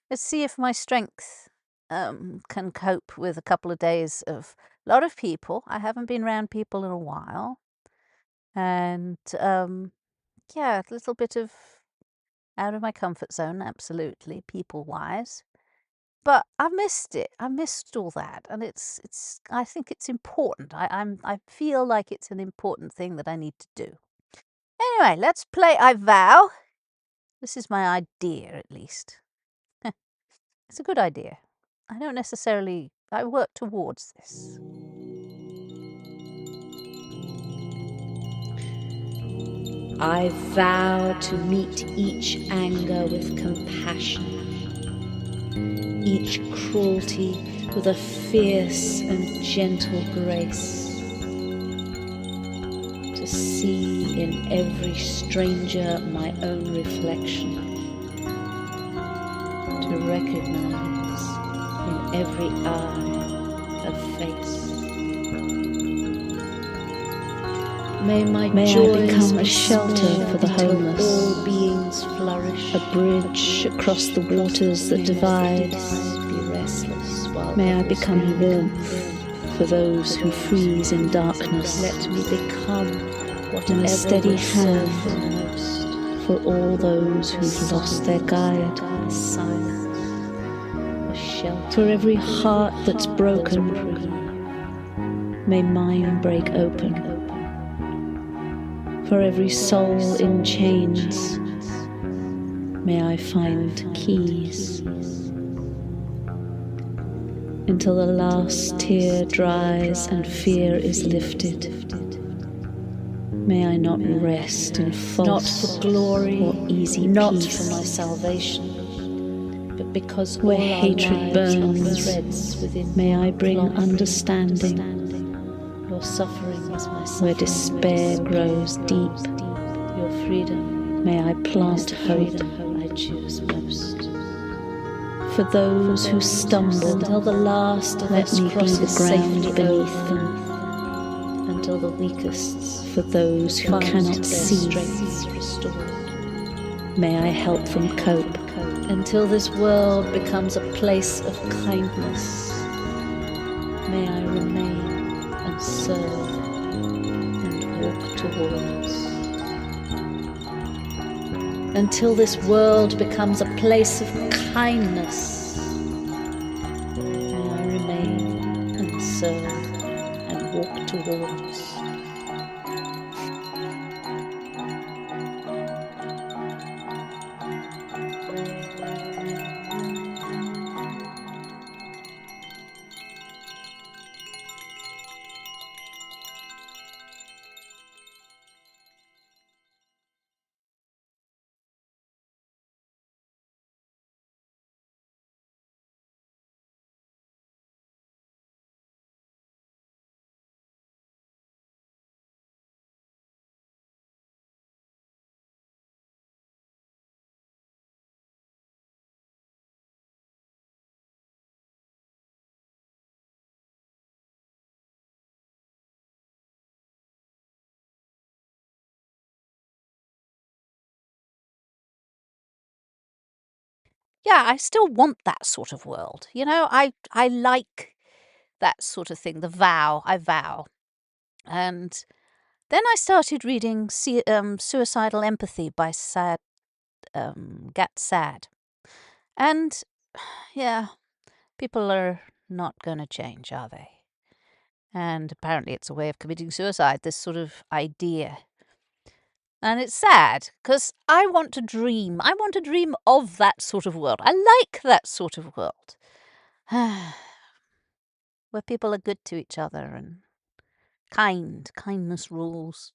let's see if my strength can cope with a couple of days of a lot of people. I haven't been around people in a while. And yeah, a little bit of out of my comfort zone, absolutely, people-wise. But I've missed it. I missed all that, and it's. I think it's important. I feel like it's an important thing that I need to do. Anyway, let's play I Vow. This is my idea, at least. It's a good idea. I don't necessarily. I work towards this. I vow to meet each anger with compassion, each cruelty with a fierce and gentle grace, to see in every stranger my own reflection, to recognize in every eye a face. May my joy become a shelter for the homeless, all beings flourish, a bridge across the waters that divide. May I become warmth for those who freeze in darkness. Let me become and a steady hand for all those who've lost their guide. For every heart that's broken, may mine break open. For every soul in chains, may I find keys. Until the last tear dries and fear is lifted, may I not rest in false, not for glory or easy not peace, for my salvation, but because where hatred burns, may I bring understanding. Your suffering is my suffering. Where despair grows deep, your freedom, may I plant hope. I choose most. For those who stumble, until the last of us crosses the ground beneath them, until the weakest, for those who cannot see, may I help them cope, until this world becomes a place of kindness. May I remain and serve and walk towards. Until this world becomes a place of kindness, may I remain and serve and walk towards. Yeah, I still want that sort of world. You know, I like that sort of thing, the vow, I vow. And then I started reading Suicidal Empathy by Gat Sad. And yeah, people are not going to change, are they? And apparently it's a way of committing suicide, this sort of idea. And it's sad, because I want to dream. I want to dream of that sort of world. I like that sort of world. Where people are good to each other and kindness rules.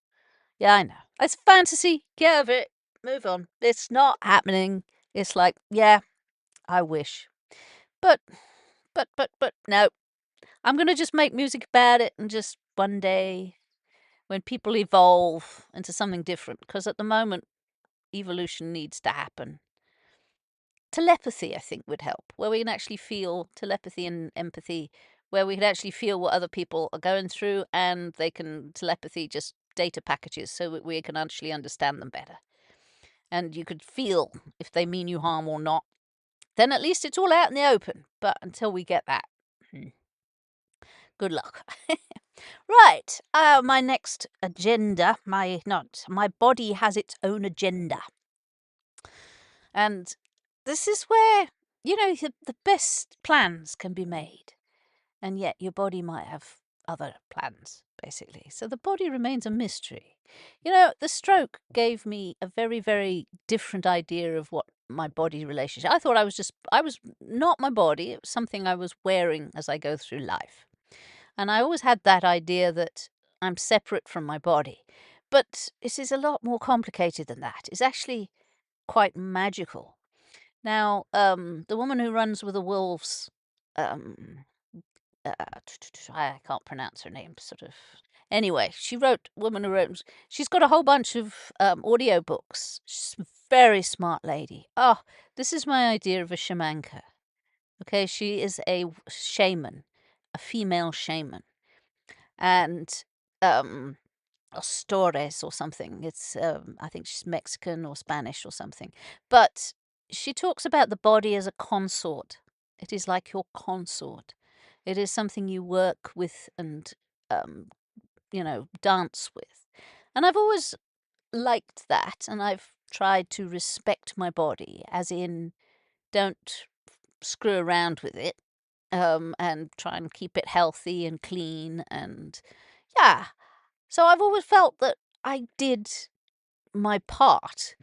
Yeah, I know. It's fantasy. Get over it. Move on. It's not happening. It's like, yeah, I wish. But, no. I'm going to just make music about it and just one day, when people evolve into something different, because at the moment, evolution needs to happen. Telepathy, I think, would help, where we can actually feel telepathy and empathy, where we can actually feel what other people are going through, and they can telepathy just data packages so that we can actually understand them better. And you could feel if they mean you harm or not. Then at least it's all out in the open. But until we get that, good luck. Right, my next agenda, my body has its own agenda. And this is where, you know, the best plans can be made. And yet your body might have other plans, basically. So the body remains a mystery. You know, the stroke gave me a very, very different idea of what my body relationship. I thought I was not my body. It was something I was wearing as I go through life. And I always had that idea that I'm separate from my body. But it is a lot more complicated than that. It's actually quite magical. Now, the woman who runs with the wolves, um, I can't pronounce her name, sort of. Anyway, woman who wrote, she's got a whole bunch of audio books. She's a very smart lady. Oh, this is my idea of a shamanka. Okay, she is a shaman, a female shaman. And Astores or something. It's I think she's Mexican or Spanish or something. But she talks about the body as a consort. It is like your consort. It is something you work with and dance with. And I've always liked that, and I've tried to respect my body, as in don't screw around with it, and try and keep it healthy and clean, and yeah. So I've always felt that I did my part,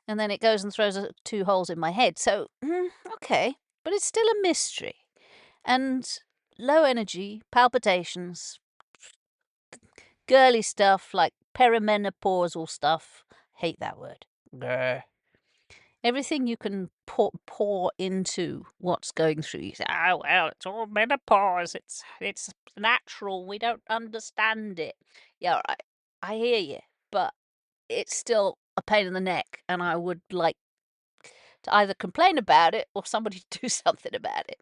and then it goes and throws two holes in my head. So, okay, but it's still a mystery. And low energy, palpitations, girly stuff like perimenopausal stuff. Hate that word. Grr. Everything you can pour into what's going through. You say, "Oh well, it's all menopause. It's natural. We don't understand it." Yeah, right. I hear you, but it's still a pain in the neck, and I would like to either complain about it or somebody do something about it.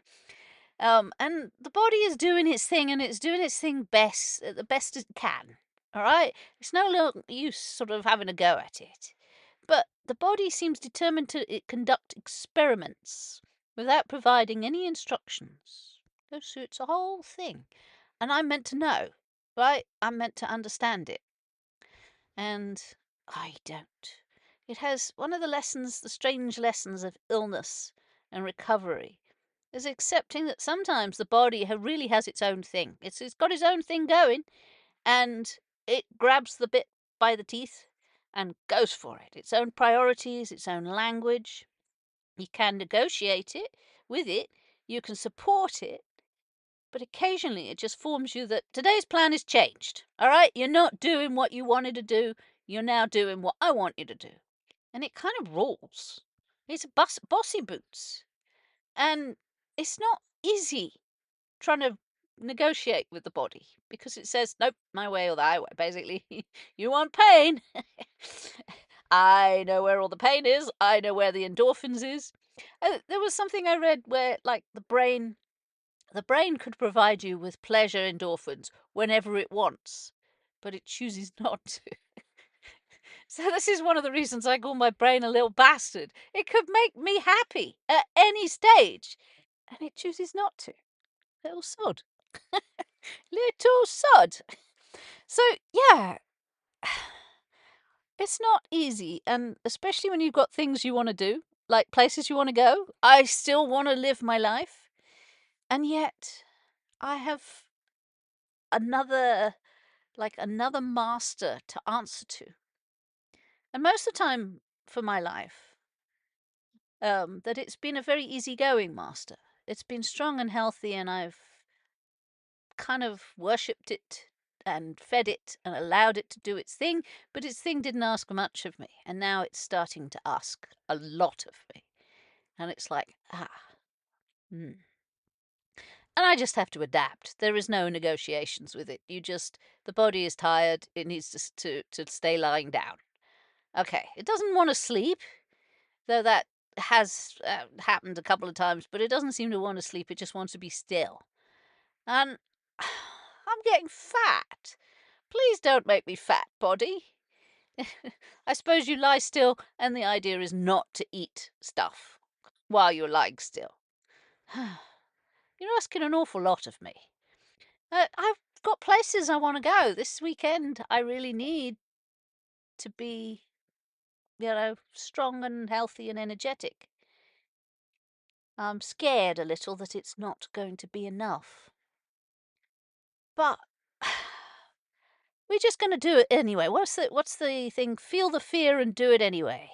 And the body is doing its thing, and it's doing its thing the best it can. All right, it's no use sort of having a go at it. But the body seems determined to conduct experiments without providing any instructions. So it's a whole thing, and I'm meant to know, right? I'm meant to understand it, and I don't. It has one of the strange lessons of illness and recovery is accepting that sometimes the body really has its own thing. It's got its own thing going, and it grabs the bit by the teeth and goes for it. Its own priorities, its own language. You can negotiate it with it, you can support it, but occasionally it just informs you that today's plan is changed. All right? You're not doing what you wanted to do, you're now doing what I want you to do. And it kind of rules. It's bossy boots. And it's not easy trying to negotiate with the body because it says, nope, my way or the highway. Basically, you want pain. I know where all the pain is. I know where the endorphins is. There was something I read where, like, the brain could provide you with pleasure endorphins whenever it wants, but it chooses not to. So this is one of the reasons I call my brain a little bastard. It could make me happy at any stage, and it chooses not to. Little sod. Little sod. So, yeah, it's not easy, and especially when you've got things you want to do, like places you want to go. I still want to live my life, and yet I have another master to answer to. And most of the time for my life, that it's been a very easygoing master. It's been strong and healthy, and I've kind of worshipped it and fed it and allowed it to do its thing, but its thing didn't ask much of me, and now it's starting to ask a lot of me. And it's like, and I just have to adapt. There is no negotiations with it. The body is tired, it needs to stay lying down. Okay, it doesn't want to sleep, though that has happened a couple of times, but it doesn't seem to want to sleep, it just wants to be still. And I'm getting fat. Please don't make me fat, body. I suppose you lie still, and the idea is not to eat stuff while you're lying still. You're asking an awful lot of me. I've got places I want to go. This weekend, I really need to be, strong and healthy and energetic. I'm scared a little that it's not going to be enough. But we're just going to do it anyway. What's the thing? Feel the fear and do it anyway.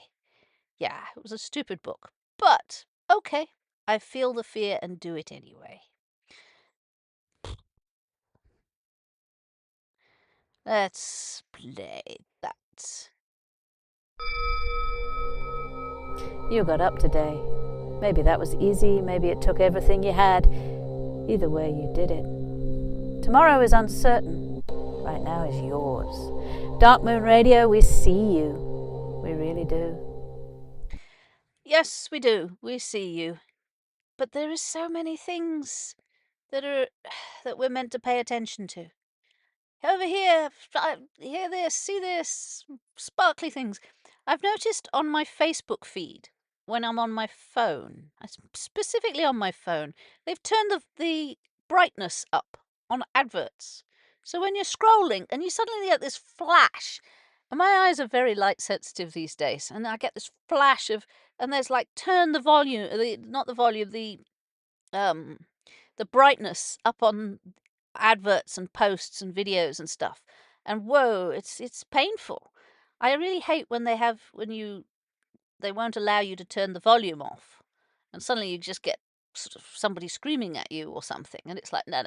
Yeah, it was a stupid book. But, okay, I feel the fear and do it anyway. Let's play that. You got up today. Maybe that was easy, maybe it took everything you had. Either way, you did it. Tomorrow is uncertain. Right now is yours. Dark Moon Radio, we see you. We really do. Yes, we do. We see you. But there is so many things that we're meant to pay attention to. Over here, hear this, see this, sparkly things. I've noticed on my Facebook feed, when I'm on my phone, specifically on my phone, they've turned the brightness up on adverts. So when you're scrolling and you suddenly get this flash, and my eyes are very light sensitive these days, and I get this flash and there's like turn the volume, the brightness up on adverts and posts and videos and stuff. And whoa, it's painful. I really hate when they won't allow you to turn the volume off, and suddenly you just get sort of somebody screaming at you or something, and it's like no.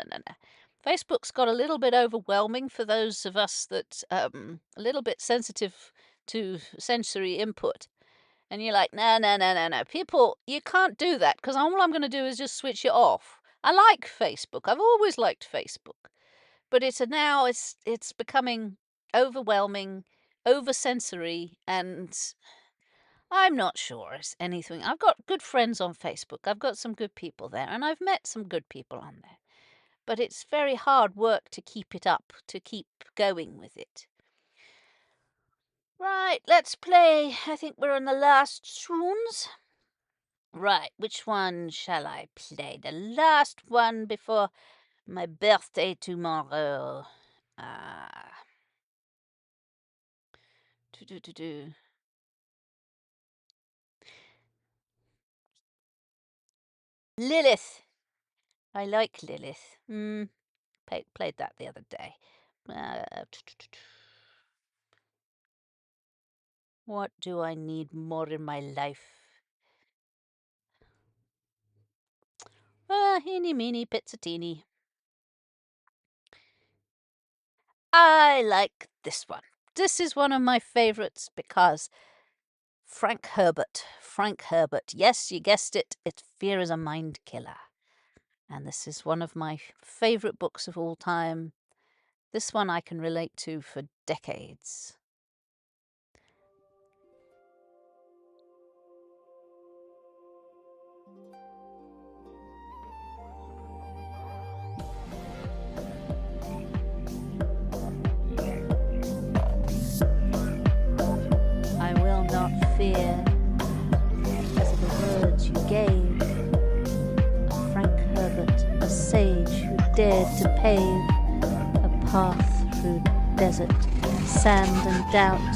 Facebook's got a little bit overwhelming for those of us that a little bit sensitive to sensory input. And you're like, no. People, you can't do that, because all I'm going to do is just switch it off. I like Facebook. I've always liked Facebook. But it's becoming overwhelming, over-sensory, and I'm not sure it's anything. I've got good friends on Facebook. I've got some good people there, and I've met some good people on there. But it's very hard work to keep it up, to keep going with it. Right, let's play. I think we're on the last tunes. Right, which one shall I play? The last one before my birthday tomorrow. Lilith. I like Lilith. Played that the other day. What do I need more in my life? Eeny, meeny, pizzatini. I like this one. This is one of my favorites because Frank Herbert. Yes, you guessed it. Fear is a Mind Killer. And this is one of my favorite books of all time. This one I can relate to for decades. I will not fear because of the words you gave. Frank Herbert, a sage who dared to pave a path through desert, sand and doubt,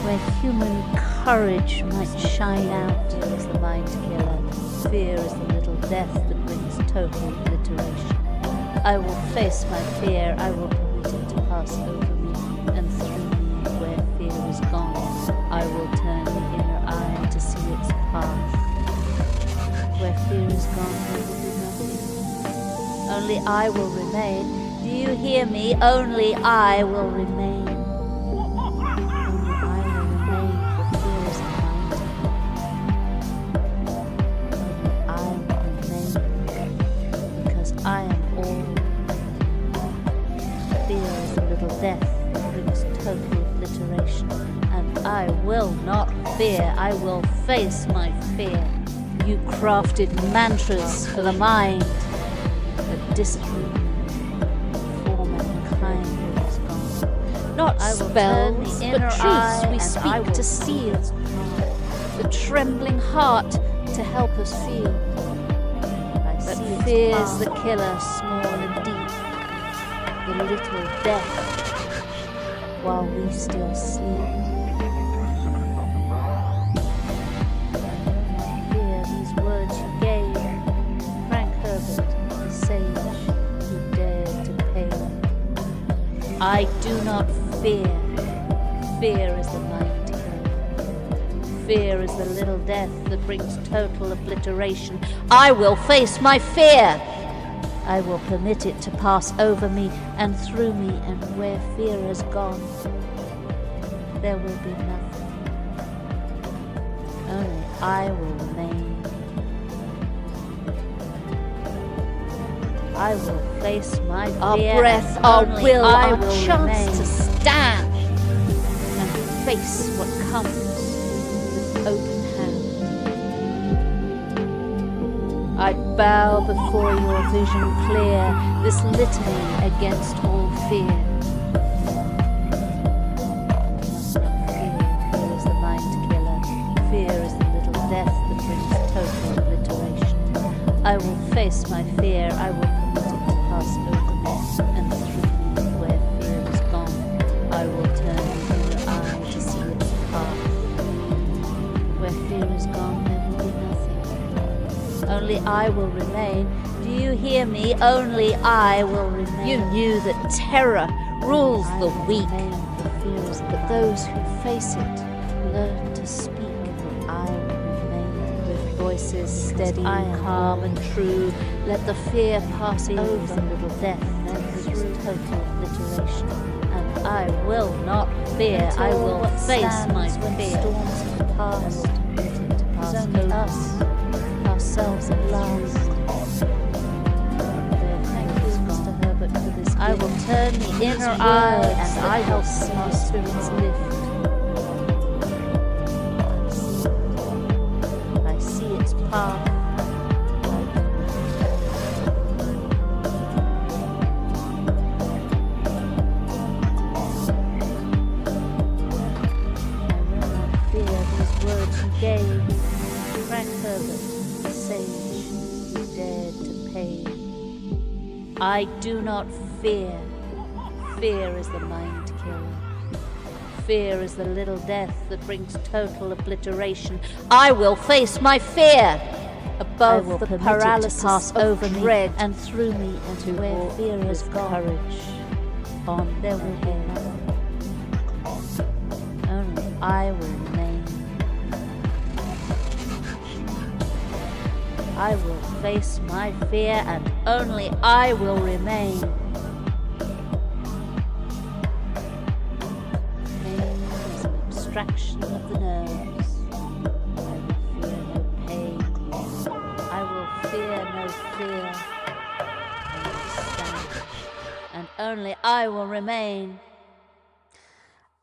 where human courage might shine out. Fear is the mind killer. Fear is the little death that brings total obliteration. I will face my fear. I will permit it to pass over me and through me where fear is gone. I will turn the inner eye to see its path. Where fear is gone, there will be nothing. Only I will remain. Do you hear me? Only I will remain. Only I will remain, for fear is a mind. Only I will remain, because I am all. Fear is the little death that brings total obliteration. And I will not fear. I will face my fear. You crafted mantras for the mind, but discipline for mankind is gone. Not spells, but truths we speak to seal the trembling heart to help us feel. But fear's the killer, small and deep, the little death, while we still sleep. I do not fear. Fear is the mind killer. Fear is the little death that brings total obliteration. I will face my fear. I will permit it to pass over me and through me, and where fear has gone, there will be nothing. Only I will remain. I will face my fear. Our breath, our will, our chance to stand and face what comes with open hand. I bow before your vision clear, this litany against all fear. Fear is the mind killer. Fear is the little death that brings total obliteration. I will face my fear. I will permit it to pass over me and through me, where fear is gone. I will turn the inner eye to see its path. Where fear is gone, there will be nothing. Only I will remain. Do you hear me? Only I will remain. You knew that terror rules the weak. But those who face it learn to speak. I will remain with voices steady, calm and true. Let the fear pass over the little death and through total obliteration. And I will not fear. I will face my fear. Storms have passed, to pass over us, ourselves at last. I will turn the inner eye and I will see our spirits lift. I see its path. I will not fear these words you gave. Frank Herbert, the sage who dared to pave. I do not fear. Fear is the mind killer. Fear is the little death that brings total obliteration. I will face my fear. Above the paralysis pass over me and through me, and to where fear has gone, courage. On there will be nothing. Only I will remain. I will face my fear, and only I will remain. Pain is an abstraction of the nerves. I will fear no pain. I will fear no fear. I will stand, and only I will remain.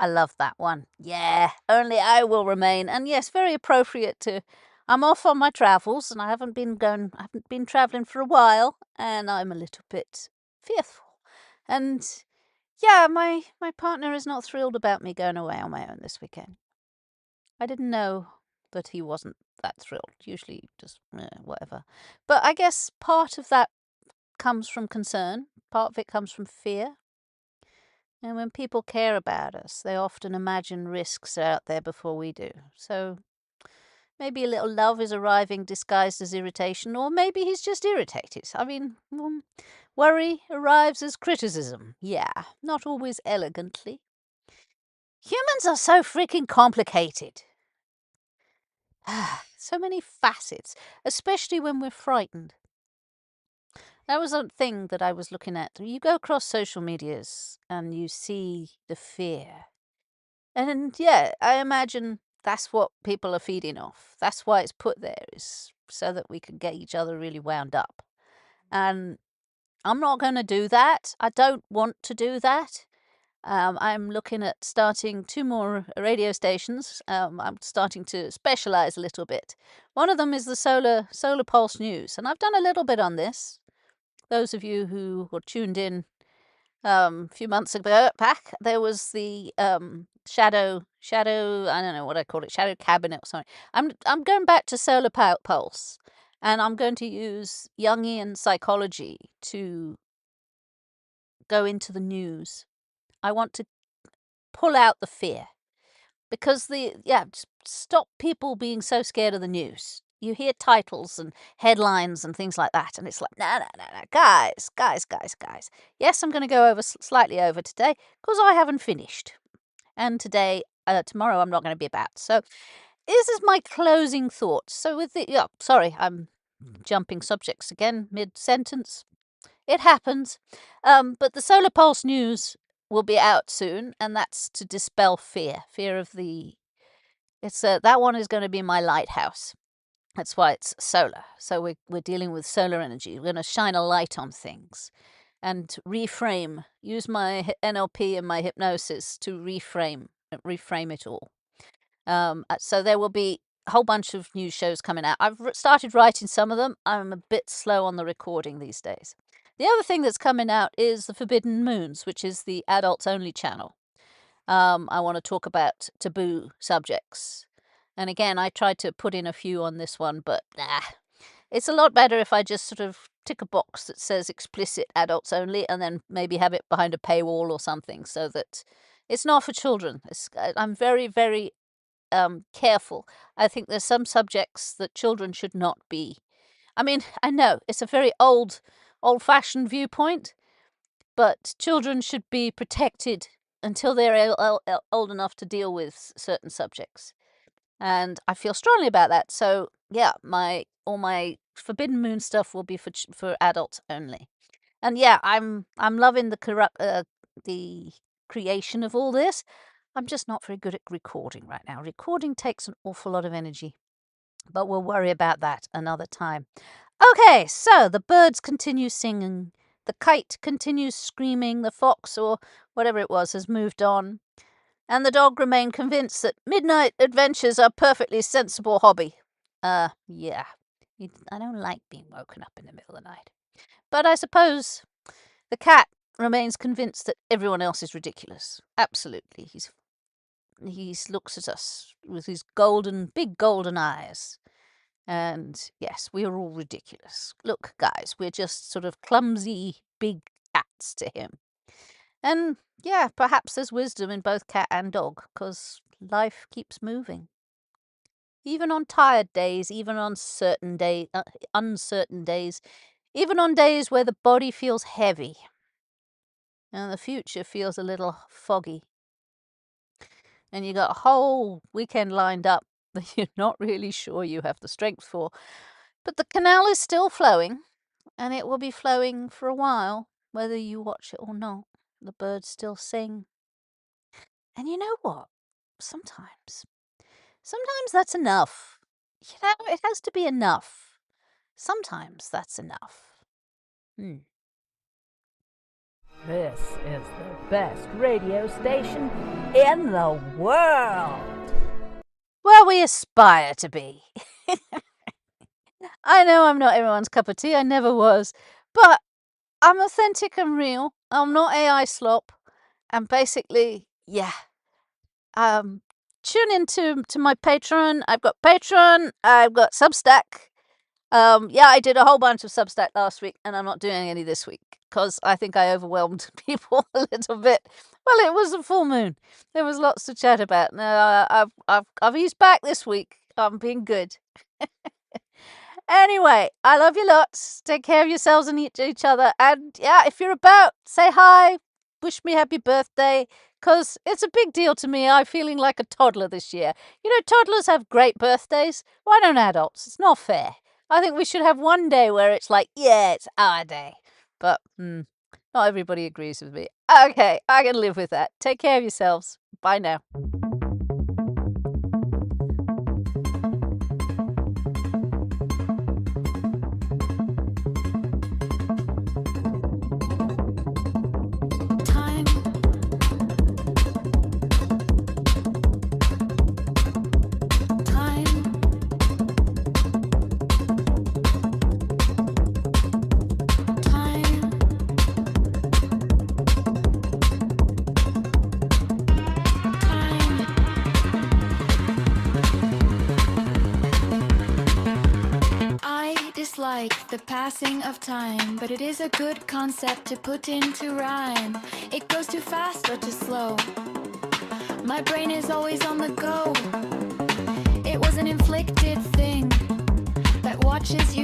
I love that one. Yeah, only I will remain. And yes, very appropriate to... I'm off on my travels, and I haven't been traveling for a while, and I'm a little bit fearful. And yeah, my partner is not thrilled about me going away on my own this weekend. I didn't know that he wasn't that thrilled. Usually just whatever. But I guess part of that comes from concern. Part of it comes from fear. And when people care about us, they often imagine risks out there before we do. So maybe a little love is arriving disguised as irritation, or maybe he's just irritated. I mean, worry arrives as criticism. Yeah, not always elegantly. Humans are so freaking complicated. So many facets, especially when we're frightened. That was a thing that I was looking at. You go across social medias and you see the fear. And yeah, I imagine that's what people are feeding off. That's why it's put there, is so that we can get each other really wound up. And I'm not going to do that. I don't want to do that. I'm looking at starting 2 more radio stations. I'm starting to specialize a little bit. One of them is the Solar Pulse News, and I've done a little bit on this. Those of you who were tuned in a few months ago back, there was the shadow, I don't know what I call it, shadow cabinet or something. I'm going back to Solar Pulse, and I'm going to use Jungian psychology to go into the news. I want to pull out the fear, because just stop people being so scared of the news. You hear titles and headlines and things like that, and it's like, no, guys. Yes, I'm going to go over slightly over today because I haven't finished. And tomorrow I'm not going to be about. So this is my closing thoughts. So sorry, I'm jumping subjects again mid-sentence. it happens. But the Solar Pulse news will be out soon, and that's to dispel fear of the... that one is going to be my lighthouse. That's why it's solar. So we're dealing with solar energy. We're going to shine a light on things and reframe, use my NLP and my hypnosis to reframe it all. So there will be a whole bunch of new shows coming out. I've started writing some of them. I'm a bit slow on the recording these days. The other thing that's coming out is the Forbidden Moons, which is the adults only channel. I want to talk about taboo subjects. And again, I tried to put in a few on this one, but it's a lot better if I just sort of tick a box that says explicit adults only and then maybe have it behind a paywall or something so that it's not for children. I'm very, very careful. I think there's some subjects that children should not be. I mean, I know it's a very old-fashioned viewpoint, but children should be protected until they're old enough to deal with certain subjects. And I feel strongly about that. So yeah, all my Forbidden Moon stuff will be for adults only. And yeah, I'm loving the creation of all this. I'm just not very good at recording right now. Recording takes an awful lot of energy, but we'll worry about that another time. Okay, so the birds continue singing, the kite continues screaming, the fox or whatever it was has moved on. And the dog remained convinced that midnight adventures are a perfectly sensible hobby. Yeah. I don't like being woken up in the middle of the night. But I suppose the cat remains convinced that everyone else is ridiculous. Absolutely. He looks at us with his big golden eyes. And yes, we are all ridiculous. Look, guys, we're just sort of clumsy, big cats to him. And yeah, perhaps there's wisdom in both cat and dog, because life keeps moving. Even on tired days, even on uncertain days, even on days where the body feels heavy and the future feels a little foggy. And you got a whole weekend lined up that you're not really sure you have the strength for. But the canal is still flowing, and it will be flowing for a while, whether you watch it or not. The birds still sing. And you know what? Sometimes that's enough. You know, it has to be enough. Sometimes that's enough. This is the best radio station in the world. Well, we aspire to be. I know I'm not everyone's cup of tea. I never was. But I'm authentic and real. I'm not AI slop. And basically, yeah. Tune into my Patreon. I've got Patreon. I've got Substack. Yeah, I did a whole bunch of Substack last week, and I'm not doing any this week because I think I overwhelmed people a little bit. Well, it was a full moon. There was lots to chat about. Now I've eased back this week. I'm being good. Anyway, I love you lots. Take care of yourselves and each other. And yeah, if you're about, say hi. Wish me happy birthday. Because it's a big deal to me. I'm feeling like a toddler this year. You know, toddlers have great birthdays. Why don't adults? It's not fair. I think we should have one day where it's like, yeah, it's our day. But not everybody agrees with me. Okay, I can live with that. Take care of yourselves. Bye now. The passing of time, but it is a good concept to put into rhyme. It goes too fast or too slow. My brain is always on the go. It was an inflicted thing that watches you